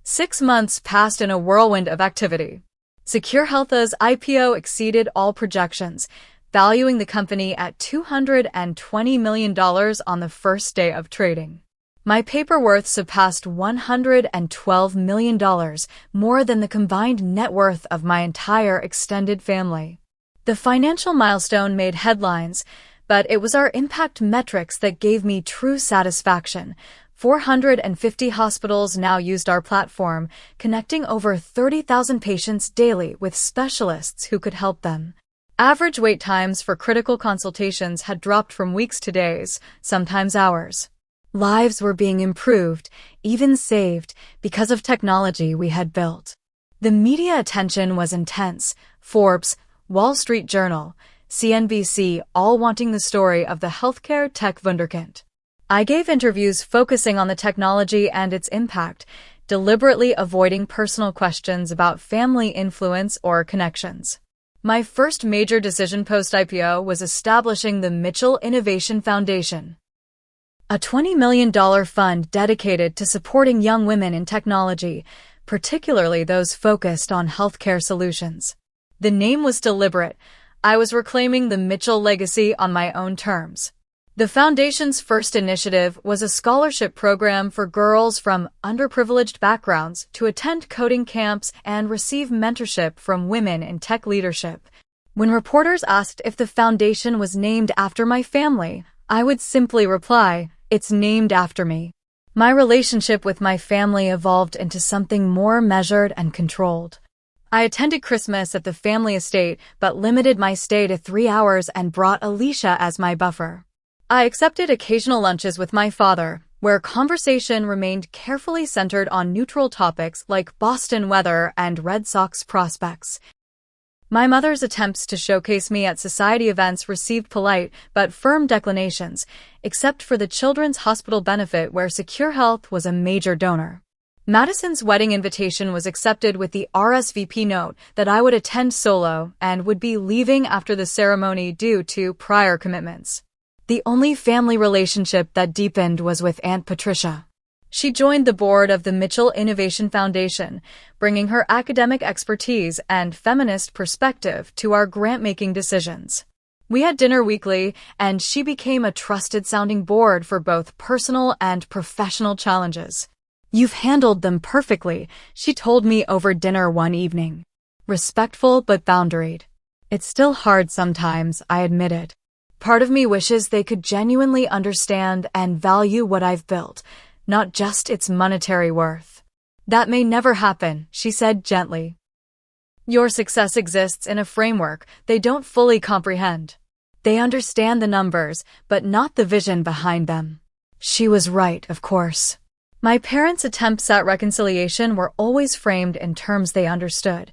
6 months passed in a whirlwind of activity. Secure Health's IPO exceeded all projections, valuing the company at $220 million on the first day of trading. My paper worth surpassed $112 million, more than the combined net worth of my entire extended family. The financial milestone made headlines, but it was our impact metrics that gave me true satisfaction. 450 hospitals now used our platform, connecting over 30,000 patients daily with specialists who could help them. Average wait times for critical consultations had dropped from weeks to days, sometimes hours. Lives were being improved, even saved, because of technology we had built. The media attention was intense. Forbes, Wall Street Journal, CNBC, all wanting the story of the healthcare tech wunderkind. I gave interviews focusing on the technology and its impact, deliberately avoiding personal questions about family influence or connections. My first major decision post-IPO was establishing the Mitchell Innovation Foundation, a $20 million fund dedicated to supporting young women in technology, particularly those focused on healthcare solutions. The name was deliberate. I was reclaiming the Mitchell legacy on my own terms. The foundation's first initiative was a scholarship program for girls from underprivileged backgrounds to attend coding camps and receive mentorship from women in tech leadership. When reporters asked if the foundation was named after my family, I would simply reply, "It's named after me." My relationship with my family evolved into something more measured and controlled. I attended Christmas at the family estate but limited my stay to 3 hours and brought Alicia as my buffer. I accepted occasional lunches with my father, where conversation remained carefully centered on neutral topics like Boston weather and Red Sox prospects. My mother's attempts to showcase me at society events received polite but firm declinations, except for the Children's Hospital benefit where Secure Health was a major donor. Madison's wedding invitation was accepted with the RSVP note that I would attend solo and would be leaving after the ceremony due to prior commitments. The only family relationship that deepened was with Aunt Patricia. She joined the board of the Mitchell Innovation Foundation, bringing her academic expertise and feminist perspective to our grant-making decisions. We had dinner weekly, and she became a trusted sounding board for both personal and professional challenges. "You've handled them perfectly," she told me over dinner one evening. Respectful but boundaried. "It's still hard sometimes," I admitted. "Part of me wishes they could genuinely understand and value what I've built, not just its monetary worth." "That may never happen," she said gently. "Your success exists in a framework they don't fully comprehend. They understand the numbers, but not the vision behind them." She was right, of course. My parents' attempts at reconciliation were always framed in terms they understood.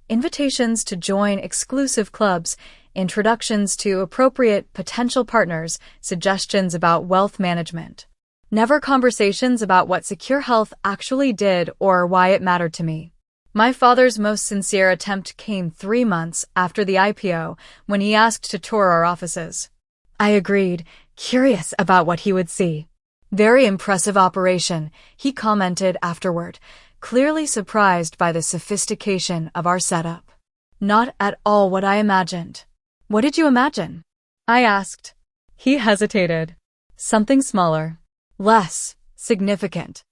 Invitations to join exclusive clubs, introductions to appropriate potential partners, suggestions about wealth management. Never conversations about what Secure Health actually did or why it mattered to me. My father's most sincere attempt came 3 months after the IPO, when he asked to tour our offices. I agreed, curious about what he would see. "Very impressive operation," he commented afterward, clearly surprised by the sophistication of our setup. "Not at all what I imagined." "What did you imagine?" I asked. He hesitated. "Something smaller. Less significant."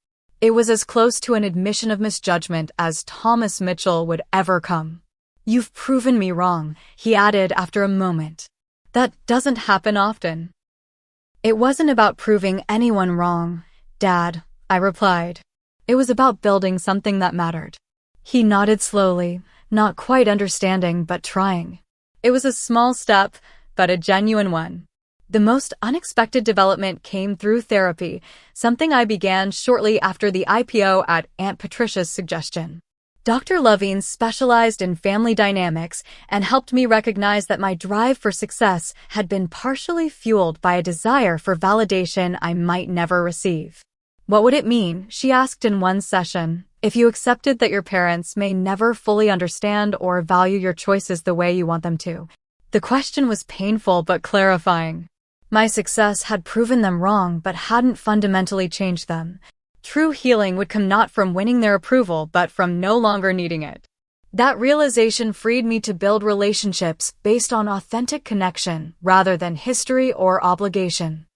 It was as close to an admission of misjudgment as Thomas Mitchell would ever come. "You've proven me wrong," he added after a moment. "That doesn't happen often." "It wasn't about proving anyone wrong, Dad," I replied. "It was about building something that mattered." He nodded slowly, not quite understanding but trying. It was a small step, but a genuine one. The most unexpected development came through therapy, something I began shortly after the IPO at Aunt Patricia's suggestion. Dr. Levine specialized in family dynamics and helped me recognize that my drive for success had been partially fueled by a desire for validation I might never receive. What would it mean, she asked in one session, if you accepted that your parents may never fully understand or value your choices the way you want them to? The question was painful but clarifying. My success had proven them wrong but hadn't fundamentally changed them. True healing would come not from winning their approval but from no longer needing it. That realization freed me to build relationships based on authentic connection rather than history or obligation.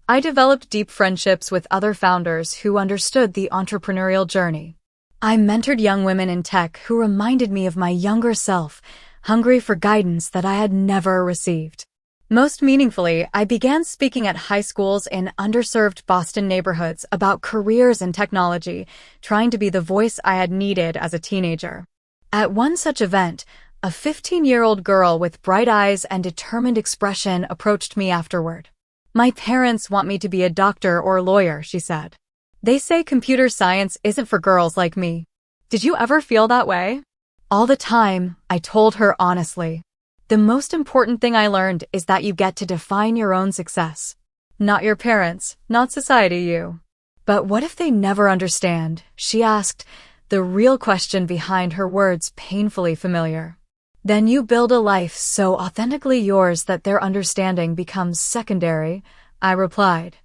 I developed deep friendships with other founders who understood the entrepreneurial journey. I mentored young women in tech who reminded me of my younger self, hungry for guidance that I had never received. Most meaningfully, I began speaking at high schools in underserved Boston neighborhoods about careers in technology, trying to be the voice I had needed as a teenager. At one such event, a 15-year-old girl with bright eyes and determined expression approached me afterward. My parents want me to be a doctor or lawyer, she said. They say computer science isn't for girls like me. Did you ever feel that way? All the time, I told her honestly. The most important thing I learned is that you get to define your own success. Not your parents, not society, you. But what if they never understand? She asked, the real question behind her words painfully familiar. Then you build a life so authentically yours that their understanding becomes secondary, I replied.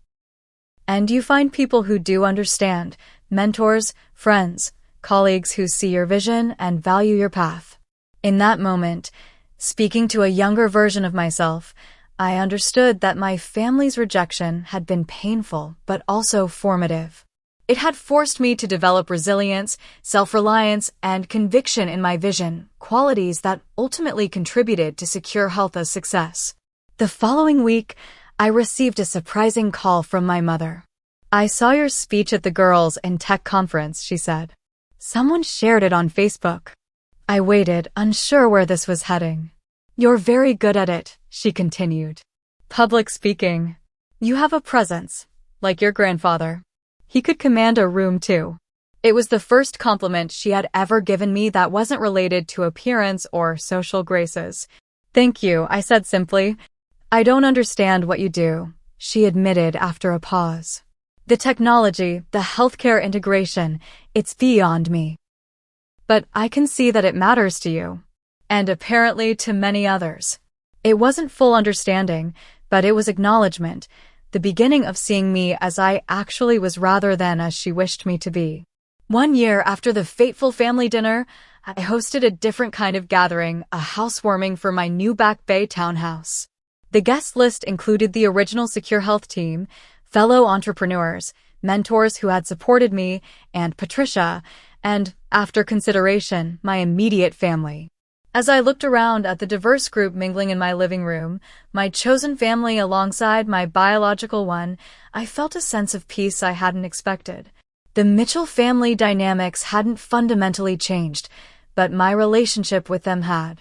And you find people who do understand, mentors, friends, colleagues who see your vision and value your path. In that moment, speaking to a younger version of myself, I understood that my family's rejection had been painful but also formative. It had forced me to develop resilience, self-reliance, and conviction in my vision, qualities that ultimately contributed to Secure Health's success. The following week, I received a surprising call from my mother. I saw your speech at the Girls in Tech conference, she said. Someone shared it on Facebook. I waited, unsure where this was heading. You're very good at it, she continued. Public speaking. You have a presence, like your grandfather. He could command a room too. It was the first compliment she had ever given me that wasn't related to appearance or social graces. Thank you, I said simply. I don't understand what you do, she admitted after a pause. The technology, the healthcare integration, it's beyond me. But I can see that it matters to you. And apparently to many others. It wasn't full understanding, but it was acknowledgement, the beginning of seeing me as I actually was rather than as she wished me to be. 1 year after the fateful family dinner, I hosted a different kind of gathering, a housewarming for my new Back Bay townhouse. The guest list included the original Secure Health team, fellow entrepreneurs, mentors who had supported me, and Patricia, and, after consideration, my immediate family. As I looked around at the diverse group mingling in my living room, my chosen family alongside my biological one, I felt a sense of peace I hadn't expected. The Mitchell family dynamics hadn't fundamentally changed, but my relationship with them had.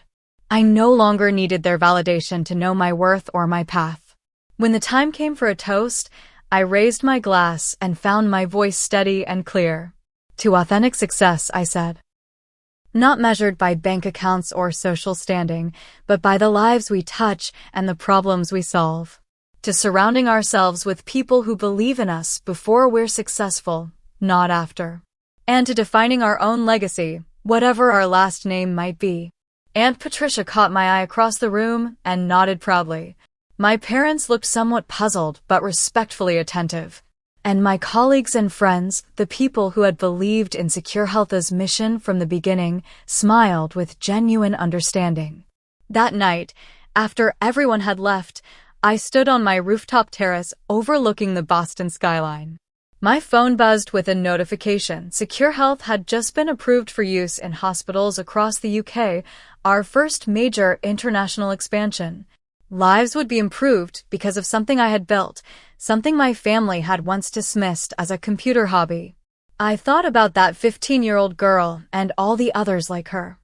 I no longer needed their validation to know my worth or my path. When the time came for a toast, I raised my glass and found my voice steady and clear. To authentic success, I said. Not measured by bank accounts or social standing, but by the lives we touch and the problems we solve. To surrounding ourselves with people who believe in us before we're successful, not after. And to defining our own legacy, whatever our last name might be. Aunt Patricia caught my eye across the room and nodded proudly. My parents looked somewhat puzzled but respectfully attentive. And my colleagues and friends, the people who had believed in Secure Health's mission from the beginning, smiled with genuine understanding. That night, after everyone had left, I stood on my rooftop terrace overlooking the Boston skyline. My phone buzzed with a notification. Secure Health had just been approved for use in hospitals across the UK, our first major international expansion. Lives would be improved because of something I had built, something my family had once dismissed as a computer hobby. I thought about that 15-year-old girl and all the others like her.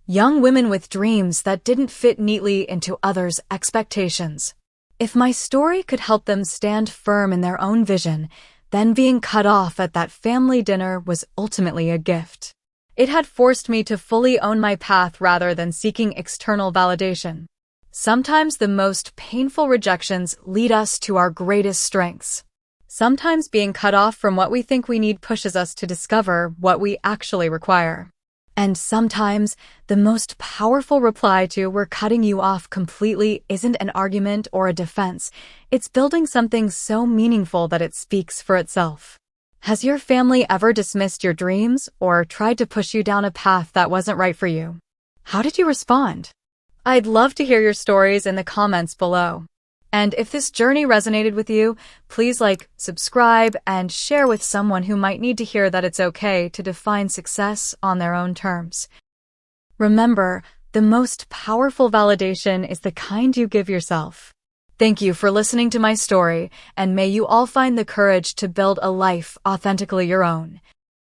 Young women with dreams that didn't fit neatly into others' expectations. If my story could help them stand firm in their own vision, then being cut off at that family dinner was ultimately a gift. It had forced me to fully own my path rather than seeking external validation. Sometimes the most painful rejections lead us to our greatest strengths. Sometimes being cut off from what we think we need pushes us to discover what we actually require. And sometimes the most powerful reply to "we're cutting you off completely" isn't an argument or a defense. It's building something so meaningful that it speaks for itself. Has your family ever dismissed your dreams or tried to push you down a path that wasn't right for you? How did you respond? I'd love to hear your stories in the comments below. And if this journey resonated with you, please like, subscribe, and share with someone who might need to hear that it's okay to define success on their own terms. Remember, the most powerful validation is the kind you give yourself. Thank you for listening to my story, and may you all find the courage to build a life authentically your own.